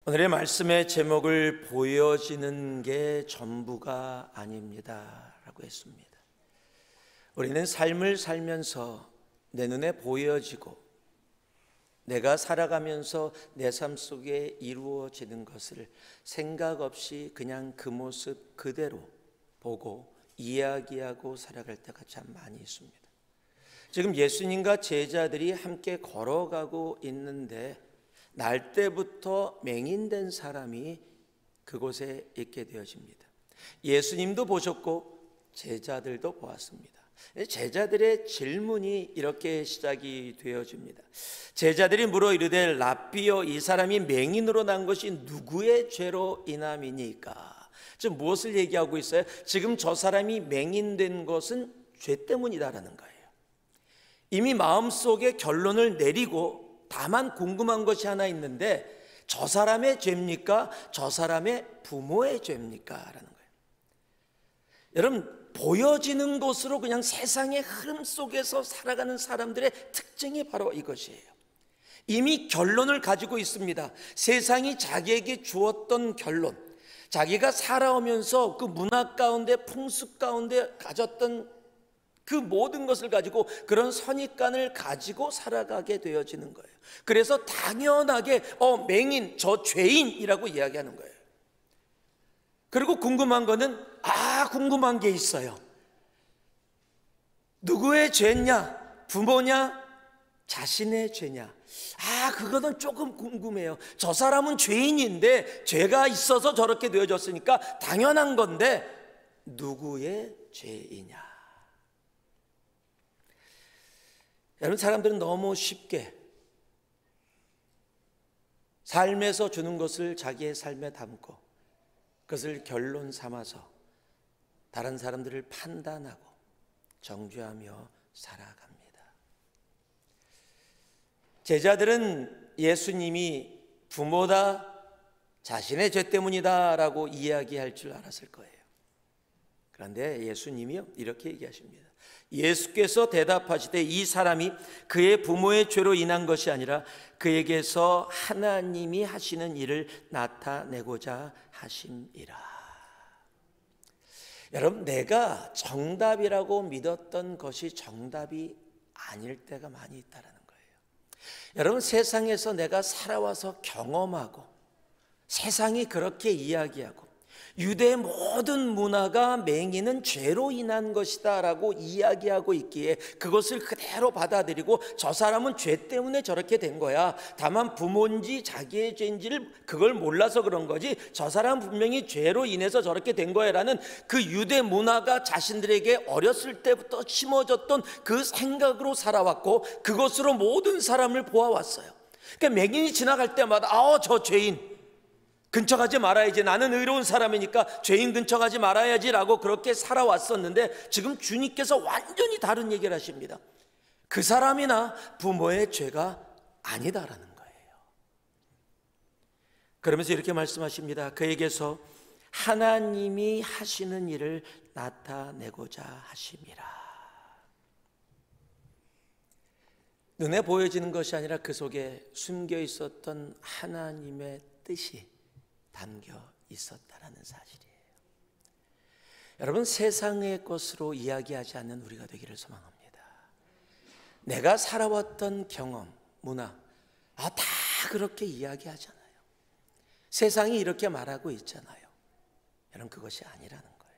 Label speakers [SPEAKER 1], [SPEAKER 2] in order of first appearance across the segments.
[SPEAKER 1] 오늘의 말씀의 제목을 보여지는 게 전부가 아닙니다 라고 했습니다. 우리는 삶을 살면서 내 눈에 보여지고 내가 살아가면서 내 삶 속에 이루어지는 것을 생각 없이 그냥 그 모습 그대로 보고 이야기하고 살아갈 때가 참 많이 있습니다. 지금 예수님과 제자들이 함께 걸어가고 있는데 날 때부터 맹인된 사람이 그곳에 있게 되어집니다. 예수님도 보셨고 제자들도 보았습니다. 제자들의 질문이 이렇게 시작이 되어집니다. 제자들이 물어 이르되 랍비여, 이 사람이 맹인으로 난 것이 누구의 죄로 인함이니까? 지금 무엇을 얘기하고 있어요? 지금 저 사람이 맹인된 것은 죄 때문이다라는 거예요. 이미 마음속에 결론을 내리고 다만 궁금한 것이 하나 있는데, 저 사람의 죄입니까? 저 사람의 부모의 죄입니까? 라는 거예요. 여러분, 보여지는 것으로 그냥 세상의 흐름 속에서 살아가는 사람들의 특징이 바로 이것이에요. 이미 결론을 가지고 있습니다. 세상이 자기에게 주었던 결론, 자기가 살아오면서 그 문화 가운데, 풍습 가운데 가졌던 그 모든 것을 가지고 그런 선입관을 가지고 살아가게 되어지는 거예요. 그래서 당연하게 맹인, 저 죄인이라고 이야기하는 거예요. 그리고 궁금한 거는 궁금한 게 있어요. 누구의 죄냐? 부모냐? 자신의 죄냐? 그거는 조금 궁금해요. 저 사람은 죄인인데 죄가 있어서 저렇게 되어졌으니까 당연한 건데 누구의 죄이냐? 여러분, 사람들은 너무 쉽게 삶에서 주는 것을 자기의 삶에 담고 그것을 결론 삼아서 다른 사람들을 판단하고 정죄하며 살아갑니다. 제자들은 예수님이 부모다, 자신의 죄 때문이다 라고 이야기할 줄 알았을 거예요. 그런데 예수님이요, 이렇게 얘기하십니다. 예수께서 대답하시되 이 사람이 그의 부모의 죄로 인한 것이 아니라 그에게서 하나님이 하시는 일을 나타내고자 하심이라. 여러분, 내가 정답이라고 믿었던 것이 정답이 아닐 때가 많이 있다는 거예요. 여러분, 세상에서 내가 살아와서 경험하고 세상이 그렇게 이야기하고 유대의 모든 문화가 맹인은 죄로 인한 것이다 라고 이야기하고 있기에 그것을 그대로 받아들이고 저 사람은 죄 때문에 저렇게 된 거야, 다만 부모인지 자기의 죄인지를 그걸 몰라서 그런 거지, 저 사람은 분명히 죄로 인해서 저렇게 된 거야 라는 그 유대 문화가 자신들에게 어렸을 때부터 심어졌던 그 생각으로 살아왔고 그것으로 모든 사람을 보아왔어요. 그러니까 맹인이 지나갈 때마다 저 죄인 근처 가지 말아야지, 나는 의로운 사람이니까 죄인 근처 가지 말아야지 라고 그렇게 살아왔었는데 지금 주님께서 완전히 다른 얘기를 하십니다. 그 사람이나 부모의 죄가 아니다라는 거예요. 그러면서 이렇게 말씀하십니다. 그에게서 하나님이 하시는 일을 나타내고자 하심이라. 눈에 보여지는 것이 아니라 그 속에 숨겨 있었던 하나님의 뜻이 담겨 있었다라는 사실이에요. 여러분, 세상의 것으로 이야기하지 않는 우리가 되기를 소망합니다. 내가 살아왔던 경험, 문화, 다 그렇게 이야기하잖아요. 세상이 이렇게 말하고 있잖아요. 여러분, 그것이 아니라는 거예요.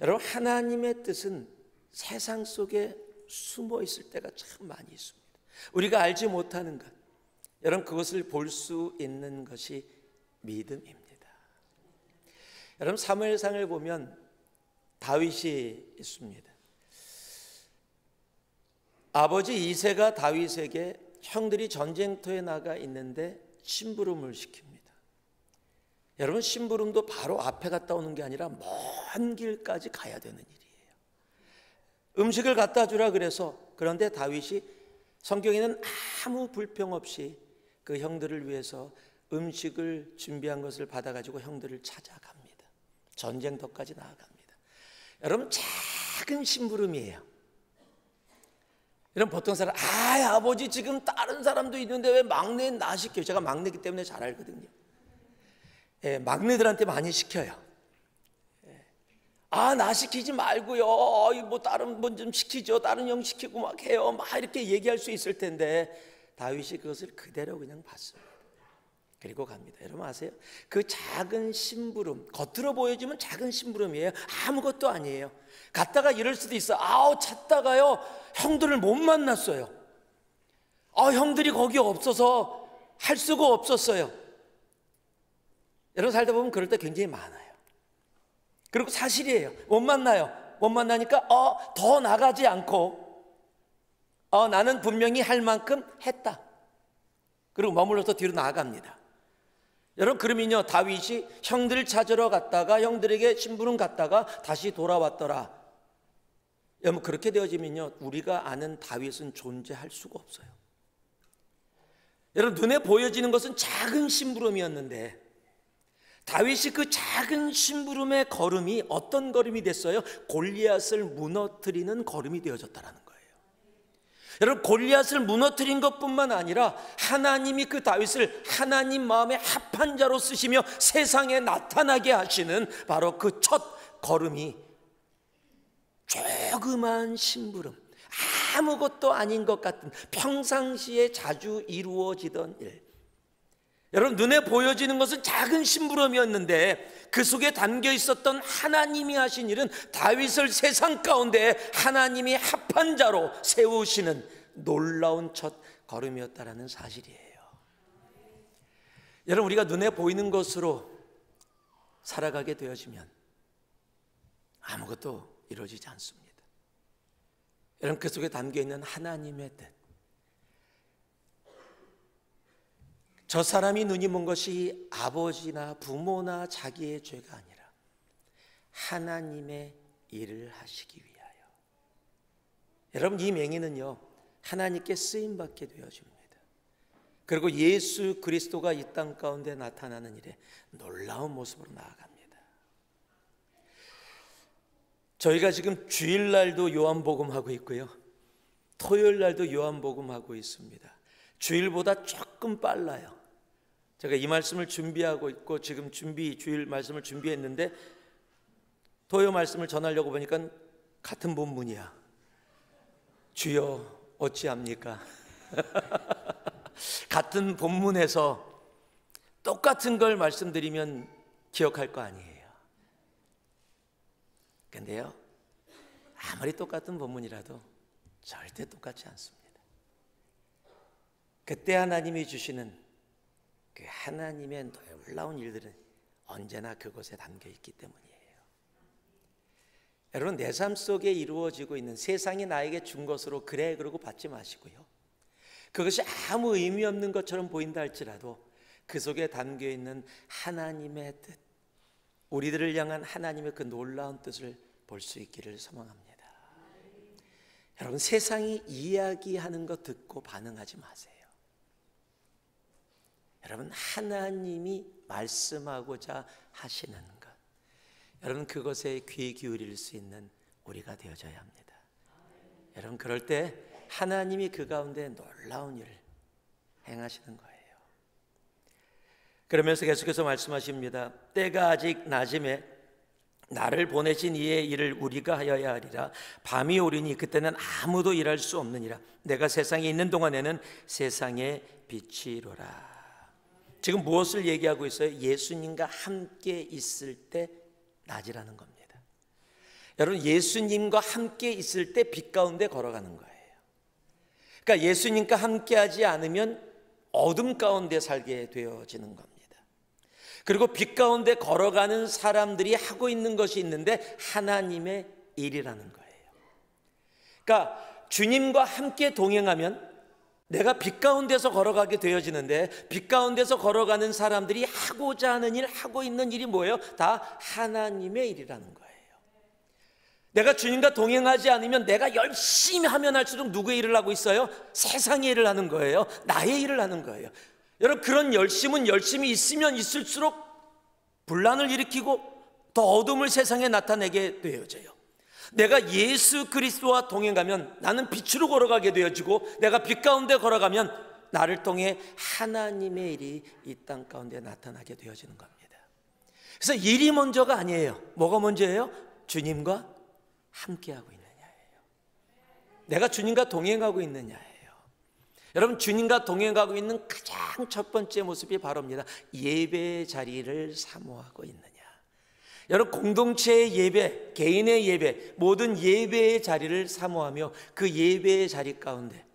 [SPEAKER 1] 여러분, 하나님의 뜻은 세상 속에 숨어 있을 때가 참 많이 있습니다. 우리가 알지 못하는 것, 여러분, 그것을 볼 수 있는 것이 믿음입니다. 여러분, 사무엘상을 보면 다윗이 있습니다. 아버지 이새가 다윗에게 형들이 전쟁터에 나가 있는데 심부름을 시킵니다. 여러분, 심부름도 바로 앞에 갔다 오는 게 아니라 먼 길까지 가야 되는 일이에요. 음식을 갖다 주라 그래서, 그런데 다윗이 성경에는 아무 불평 없이 그 형들을 위해서 음식을 준비한 것을 받아가지고 형들을 찾아갑니다. 전쟁터까지 나아갑니다. 여러분, 작은 심부름이에요. 이런 보통 사람, 아버지 지금 다른 사람도 있는데 왜 막내 나 시켜요? 제가 막내기 때문에 잘 알거든요. 예, 막내들한테 많이 시켜요. 나 시키지 말고요. 뭐 다른 분 좀 시키죠. 다른 형 시키고 막 해요. 막 이렇게 얘기할 수 있을 텐데 다윗이 그것을 그대로 그냥 봤습니다. 그리고 갑니다. 여러분 아세요? 그 작은 심부름, 겉으로 보여지면 작은 심부름이에요. 아무것도 아니에요. 갔다가 이럴 수도 있어. 찾다가요 형들을 못 만났어요. 형들이 거기 없어서 할 수가 없었어요. 여러분 살다 보면 그럴 때 굉장히 많아요. 그리고 사실이에요. 못 만나요. 못 만나니까 더 나가지 않고 나는 분명히 할 만큼 했다. 그리고 머물러서 뒤로 나아갑니다. 여러분 그러면요 다윗이 형들을 찾으러 갔다가 형들에게 심부름 갔다가 다시 돌아왔더라. 여러분 그렇게 되어지면요 우리가 아는 다윗은 존재할 수가 없어요. 여러분 눈에 보여지는 것은 작은 심부름이었는데 다윗이 그 작은 심부름의 걸음이 어떤 걸음이 됐어요? 골리앗을 무너뜨리는 걸음이 되어졌다는 거예요. 여러분 골리앗을 무너뜨린 것뿐만 아니라 하나님이 그 다윗을 하나님 마음에 합한 자로 쓰시며 세상에 나타나게 하시는 바로 그 첫 걸음이 조그만 심부름, 아무것도 아닌 것 같은 평상시에 자주 이루어지던 일. 여러분 눈에 보여지는 것은 작은 심부름이었는데 그 속에 담겨 있었던 하나님이 하신 일은 다윗을 세상 가운데 하나님이 합한 자로 세우시는 놀라운 첫 걸음이었다라는 사실이에요. 여러분 우리가 눈에 보이는 것으로 살아가게 되어지면 아무것도 이루어지지 않습니다. 여러분 그 속에 담겨 있는 하나님의 뜻, 저 사람이 눈이 먼 것이 아버지나 부모나 자기의 죄가 아니라 하나님의 일을 하시기 위하여. 여러분 이 맹인은요 하나님께 쓰임받게 되어집니다. 그리고 예수 그리스도가 이 땅 가운데 나타나는 일에 놀라운 모습으로 나아갑니다. 저희가 지금 주일날도 요한복음 하고 있고요 토요일날도 요한복음 하고 있습니다. 주일보다 조금 빨라요. 제가 이 말씀을 준비하고 있고 지금 주일 말씀을 준비했는데 토요 말씀을 전하려고 보니까 같은 본문이야. 주여 어찌합니까? 같은 본문에서 똑같은 걸 말씀드리면 기억할 거 아니에요. 근데요 아무리 똑같은 본문이라도 절대 똑같지 않습니다. 그때 하나님이 주시는 그 하나님의 놀라운 일들은 언제나 그곳에 담겨 있기 때문이에요. 여러분 내 삶 속에 이루어지고 있는 세상이 나에게 준 것으로 그래 그러고 받지 마시고요 그것이 아무 의미 없는 것처럼 보인다 할지라도 그 속에 담겨 있는 하나님의 뜻, 우리들을 향한 하나님의 그 놀라운 뜻을 볼 수 있기를 소망합니다. 여러분 세상이 이야기하는 것 듣고 반응하지 마세요. 여러분 하나님이 말씀하고자 하시는 것, 여러분 그것에 귀 기울일 수 있는 우리가 되어져야 합니다. 여러분 그럴 때 하나님이 그 가운데 놀라운 일을 행하시는 거예요. 그러면서 계속해서 말씀하십니다. 때가 아직 낮음에 나를 보내신 이의 일을 우리가 하여야 하리라. 밤이 오리니 그때는 아무도 일할 수 없느니라. 내가 세상에 있는 동안에는 세상의 빛이로라. 지금 무엇을 얘기하고 있어요? 예수님과 함께 있을 때 낮이라는 겁니다. 여러분 예수님과 함께 있을 때 빛 가운데 걸어가는 거예요. 그러니까 예수님과 함께 하지 않으면 어둠 가운데 살게 되어지는 겁니다. 그리고 빛 가운데 걸어가는 사람들이 하고 있는 것이 있는데 하나님의 일이라는 거예요. 그러니까 주님과 함께 동행하면 내가 빛 가운데서 걸어가게 되어지는데 빛 가운데서 걸어가는 사람들이 하고자 하는 일, 하고 있는 일이 뭐예요? 다 하나님의 일이라는 거예요. 내가 주님과 동행하지 않으면 내가 열심히 하면 할수록 누구의 일을 하고 있어요? 세상의 일을 하는 거예요. 나의 일을 하는 거예요. 여러분 그런 열심은 열심히 있으면 있을수록 분란을 일으키고 더 어둠을 세상에 나타내게 되어져요. 내가 예수 그리스도와 동행하면 나는 빛으로 걸어가게 되어지고, 내가 빛 가운데 걸어가면 나를 통해 하나님의 일이 이 땅 가운데 나타나게 되어지는 겁니다. 그래서 일이 먼저가 아니에요. 뭐가 먼저예요? 주님과 함께하고 있느냐예요. 내가 주님과 동행하고 있느냐예요. 여러분, 주님과 동행하고 있는 가장 첫 번째 모습이 바로입니다. 예배의 자리를 사모하고 있느냐. 여러분, 공동체의 예배, 개인의 예배, 모든 예배의 자리를 사모하며 그 예배의 자리 가운데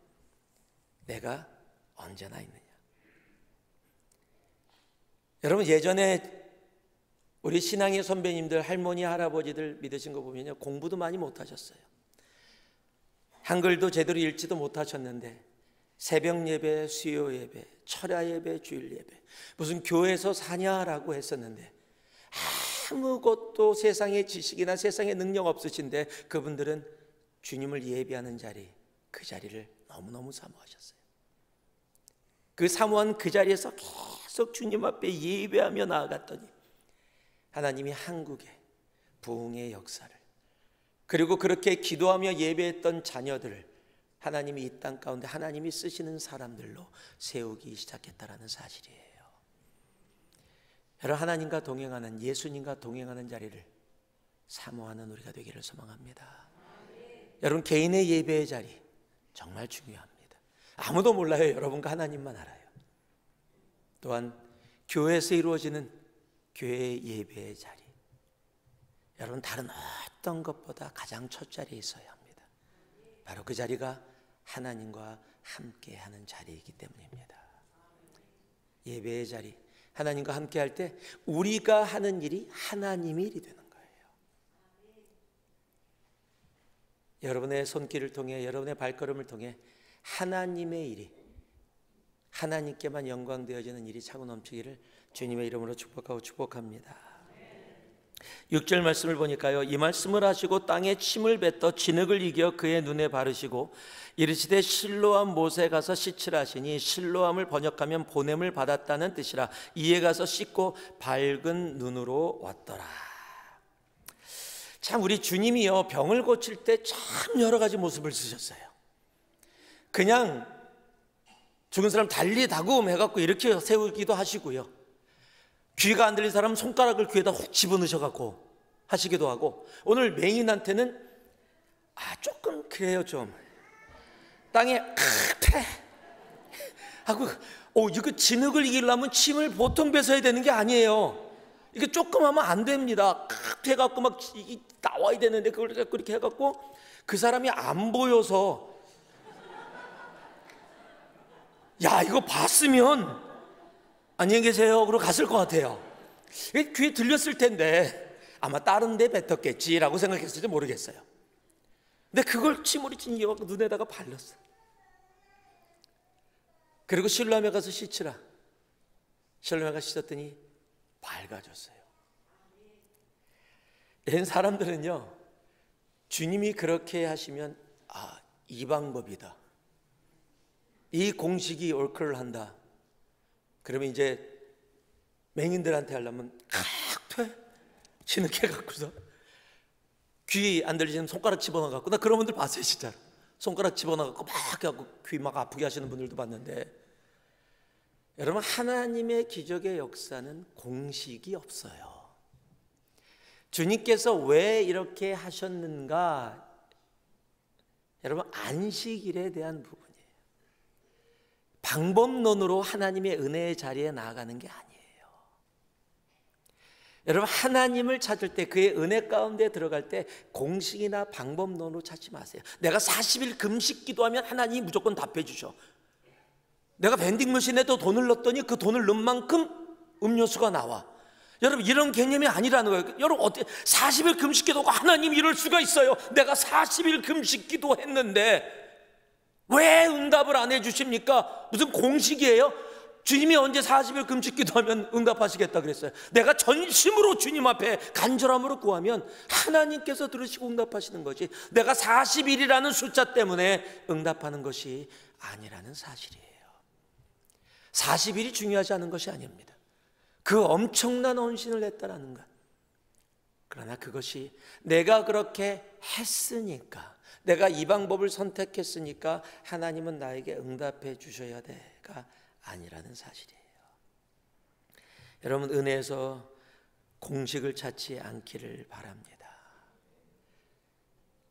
[SPEAKER 1] 내가 언제나 있느냐. 여러분, 예전에 우리 신앙의 선배님들, 할머니, 할아버지들 믿으신 거 보면요, 공부도 많이 못하셨어요. 한글도 제대로 읽지도 못하셨는데 새벽 예배, 수요 예배, 철야 예배, 주일 예배, 무슨 교회에서 사냐라고 했었는데 아무것도 세상의 지식이나 세상의 능력 없으신데 그분들은 주님을 예배하는 자리, 그 자리를 너무너무 사모하셨어요. 그 사모한 그 자리에서 계속 주님 앞에 예배하며 나아갔더니 하나님이 한국의 부흥의 역사를, 그리고 그렇게 기도하며 예배했던 자녀들을 하나님이 이 땅 가운데 하나님이 쓰시는 사람들로 세우기 시작했다라는 사실이에요. 여러분, 하나님과 동행하는, 예수님과 동행하는 자리를 사모하는 우리가 되기를 소망합니다. 여러분, 개인의 예배의 자리 정말 중요합니다. 아무도 몰라요. 여러분과 하나님만 알아요. 또한 교회에서 이루어지는 교회의 예배의 자리, 여러분, 다른 어떤 것보다 가장 첫 자리에 있어야 합니다. 바로 그 자리가 하나님과 함께하는 자리이기 때문입니다. 예배의 자리, 하나님과 함께할 때 우리가 하는 일이 하나님의 일이 되는 거예요. 여러분의 손길을 통해, 여러분의 발걸음을 통해 하나님의 일이, 하나님께만 영광되어지는 일이 차고 넘치기를 주님의 이름으로 축복하고 축복합니다. 6절 말씀을 보니까요, 이 말씀을 하시고 땅에 침을 뱉어 진흙을 이겨 그의 눈에 바르시고 이르시되 실로암 못에 가서 씻으라 하시니, 실로암을 번역하면 보냄을 받았다는 뜻이라. 이에 가서 씻고 밝은 눈으로 왔더라. 참, 우리 주님이요, 병을 고칠 때 참 여러 가지 모습을 쓰셨어요. 그냥 죽은 사람 달리 다구음 해갖고 이렇게 세우기도 하시고요, 귀가 안 들린 사람은 손가락을 귀에다 훅 집어넣으셔갖고 하시기도 하고, 오늘 맹인한테는 조금 그래요, 좀 땅에 패 하고, 이거 진흙을 이기려면 침을 보통 뱉어야 되는 게 아니에요. 이게 조금 하면 안 됩니다. 해갖고 막 나와야 되는데 그걸 그렇게 해갖고 그 사람이 안 보여서, 야, 이거 봤으면 안녕히 계세요 그러고 갔을 것 같아요. 귀에 들렸을 텐데 아마 다른 데 뱉었겠지라고 생각했을지 모르겠어요. 근데 그걸 침으로 찡겨갖고 눈에다가 발랐어요. 그리고 실로암에 가서 씻으라. 실로암에 가서 씻었더니 밝아졌어요. 이런 사람들은요, 주님이 그렇게 하시면 이 방법이다, 이 공식이 옳크를 한다, 그러면 이제 맹인들한테 하려면 진흙해 갖고서 귀 안 들리시는 손가락 집어넣어 갖고, 나 그런 분들 봤어요. 진짜로 손가락 집어넣어 갖고 막 해갖고 귀 막 아프게 하시는 분들도 봤는데, 여러분, 하나님의 기적의 역사는 공식이 없어요. 주님께서 왜 이렇게 하셨는가? 여러분, 안식일에 대한 부분이에요. 방법론으로 하나님의 은혜의 자리에 나아가는 게 아니에요. 여러분, 하나님을 찾을 때, 그의 은혜 가운데 들어갈 때 공식이나 방법론으로 찾지 마세요. 내가 40일 금식 기도하면 하나님이 무조건 답해 주셔. 내가 밴딩머신에도 돈을 넣었더니 그 돈을 넣은 만큼 음료수가 나와. 여러분, 이런 개념이 아니라는 거예요. 여러분, 어떻게 40일 금식 기도가 하나님이 이럴 수가 있어요? 내가 40일 금식 기도했는데 왜 응답을 안 해주십니까? 무슨 공식이에요? 주님이 언제 40일 금식 기도하면 응답하시겠다 그랬어요? 내가 전심으로 주님 앞에 간절함으로 구하면 하나님께서 들으시고 응답하시는 거지, 내가 40일이라는 숫자 때문에 응답하는 것이 아니라는 사실이에요. 40일이 중요하지 않은 것이 아닙니다. 그 엄청난 헌신을 했다라는 것, 그러나 그것이 내가 그렇게 했으니까, 내가 이 방법을 선택했으니까 하나님은 나에게 응답해 주셔야 돼가 아니라는 사실이에요. 여러분, 은혜에서 공식을 찾지 않기를 바랍니다.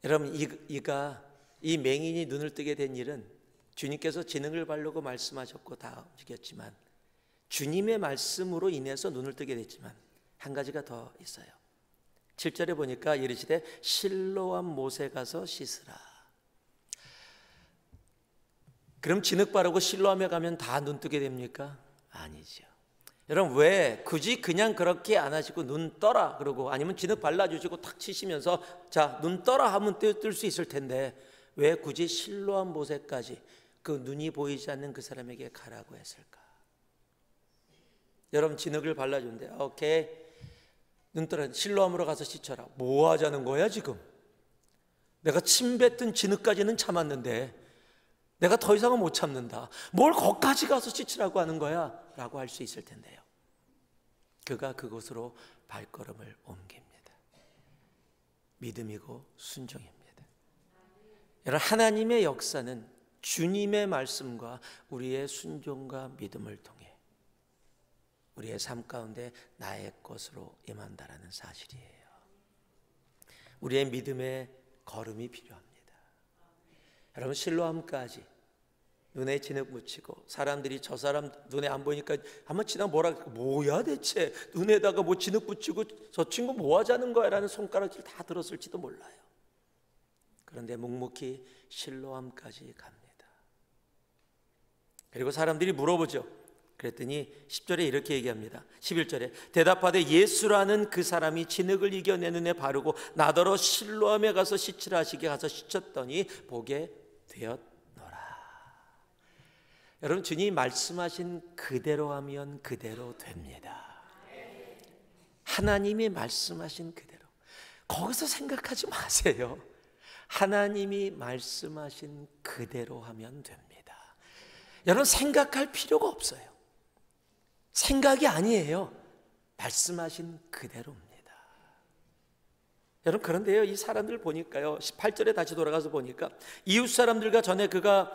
[SPEAKER 1] 여러분, 이 맹인이 눈을 뜨게 된 일은 주님께서 지능을 바르고 말씀하셨고 다 움직였지만, 주님의 말씀으로 인해서 눈을 뜨게 됐지만 한 가지가 더 있어요. 7절에 보니까 이르시되 실로암 못에 가서 씻으라. 그럼 진흙 바르고 실로암에 가면 다 눈 뜨게 됩니까? 아니죠. 여러분, 왜 굳이 그냥 그렇게 안 하시고 눈 떠라 그러고, 아니면 진흙 발라주시고 탁 치시면서 자, 눈 떠라 하면 뜰 수 있을 텐데 왜 굳이 실로암 못에까지 그 눈이 보이지 않는 그 사람에게 가라고 했을까? 여러분, 진흙을 발라준대. 오케이, 눈 떠라, 실로암으로 가서 씻어라. 뭐 하자는 거야 지금? 내가 침 뱉은 진흙까지는 참았는데 내가 더 이상은 못 참는다. 뭘 거기까지 가서 씻으라고 하는 거야? 라고 할 수 있을 텐데요, 그가 그곳으로 발걸음을 옮깁니다. 믿음이고 순종입니다. 여러분, 하나님의 역사는 주님의 말씀과 우리의 순종과 믿음을 통해 우리의 삶 가운데 나의 것으로 임한다라는 사실이에요. 우리의 믿음의 걸음이 필요합니다. 여러분, 실로암까지 눈에 진흙 묻히고, 사람들이 저 사람 눈에 안 보이니까 한번 지나 뭐라, 뭐야 대체 눈에다가 뭐 진흙 붙이고 저 친구 뭐 하자는 거야 라는 손가락질 다 들었을지도 몰라요. 그런데 묵묵히 실로암까지 갑니다. 그리고 사람들이 물어보죠. 그랬더니 10절에 이렇게 얘기합니다. 11절에 대답하되 예수라는 그 사람이 진흙을 이겨 내 눈에 바르고 나더러 실로암에 가서 씻으라 하시게 가서 씻었더니 보게 되었노라. 여러분, 주님이 말씀하신 그대로 하면 그대로 됩니다. 하나님이 말씀하신 그대로, 거기서 생각하지 마세요. 하나님이 말씀하신 그대로 하면 됩니다. 여러분, 생각할 필요가 없어요. 생각이 아니에요. 말씀하신 그대로입니다. 여러분, 그런데요, 이 사람들 보니까요, 18절에 다시 돌아가서 보니까 이웃 사람들과 전에 그가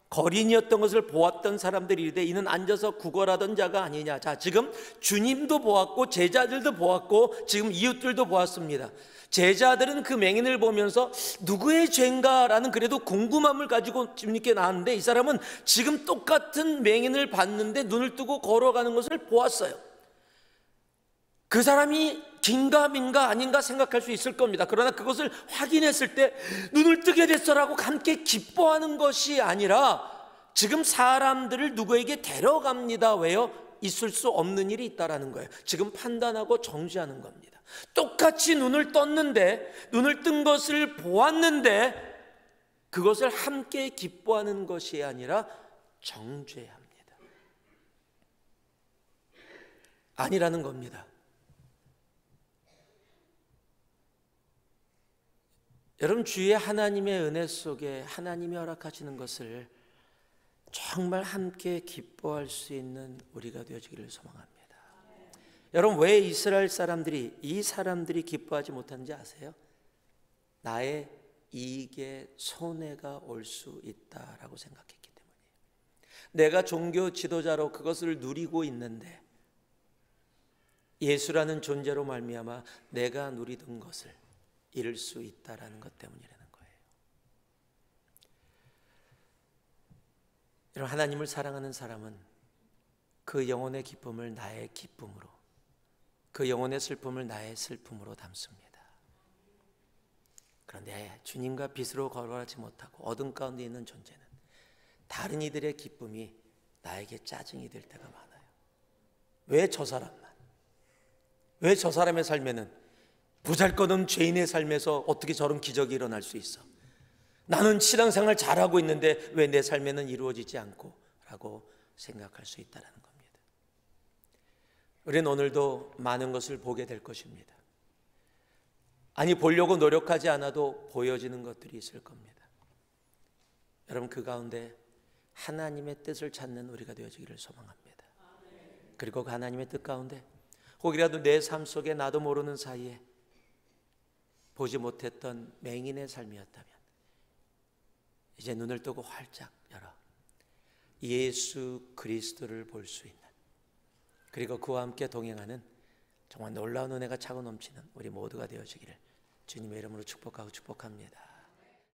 [SPEAKER 1] 거린이었던 것을 보았던 사람들이 이르되 이는 앉아서 구걸하던 자가 아니냐. 자, 지금 주님도 보았고 제자들도 보았고 지금 이웃들도 보았습니다. 제자들은 그 맹인을 보면서 누구의 죄인가라는 그래도 궁금함을 가지고 주님께 나왔는데, 이 사람은 지금 똑같은 맹인을 봤는데 눈을 뜨고 걸어가는 것을 보았어요. 그 사람이 긴가민가 아닌가 생각할 수 있을 겁니다. 그러나 그것을 확인했을 때 눈을 뜨게 됐어라고 함께 기뻐하는 것이 아니라 지금 사람들을 누구에게 데려갑니다. 왜요? 있을 수 없는 일이 있다라는 거예요. 지금 판단하고 정죄하는 겁니다. 똑같이 눈을 떴는데, 눈을 뜬 것을 보았는데 그것을 함께 기뻐하는 것이 아니라 정죄합니다. 아니라는 겁니다. 여러분, 주의 하나님의 은혜 속에 하나님이 허락하시는 것을 정말 함께 기뻐할 수 있는 우리가 되어지기를 소망합니다. 여러분, 왜 이스라엘 사람들이, 이 사람들이 기뻐하지 못하는지 아세요? 나의 이익에 손해가 올 수 있다라고 생각했기 때문이에요. 내가 종교 지도자로 그것을 누리고 있는데 예수라는 존재로 말미암아 내가 누리던 것을 잃을 수 있다라는 것 때문이라는 거예요. 여러분, 하나님을 사랑하는 사람은 그 영혼의 기쁨을 나의 기쁨으로, 그 영혼의 슬픔을 나의 슬픔으로 담습니다. 그런데 주님과 빛으로 걸어가지 못하고 어둠 가운데 있는 존재는 다른 이들의 기쁨이 나에게 짜증이 될 때가 많아요. 왜 저 사람만? 왜 저 사람의 삶에는, 보잘것없는 죄인의 삶에서 어떻게 저런 기적이 일어날 수 있어? 나는 신앙생활 잘하고 있는데 왜 내 삶에는 이루어지지 않고? 라고 생각할 수 있다는 겁니다. 우리는 오늘도 많은 것을 보게 될 것입니다. 아니, 보려고 노력하지 않아도 보여지는 것들이 있을 겁니다. 여러분, 그 가운데 하나님의 뜻을 찾는 우리가 되어지기를 소망합니다. 그리고 그 하나님의 뜻 가운데 혹이라도 내 삶 속에 나도 모르는 사이에 보지 못했던 맹인의 삶이었다면 이제 눈을 뜨고 활짝 열어 예수 그리스도를 볼 수 있는, 그리고 그와 함께 동행하는 정말 놀라운 은혜가 차고 넘치는 우리 모두가 되어지기를 주님의 이름으로 축복하고 축복합니다.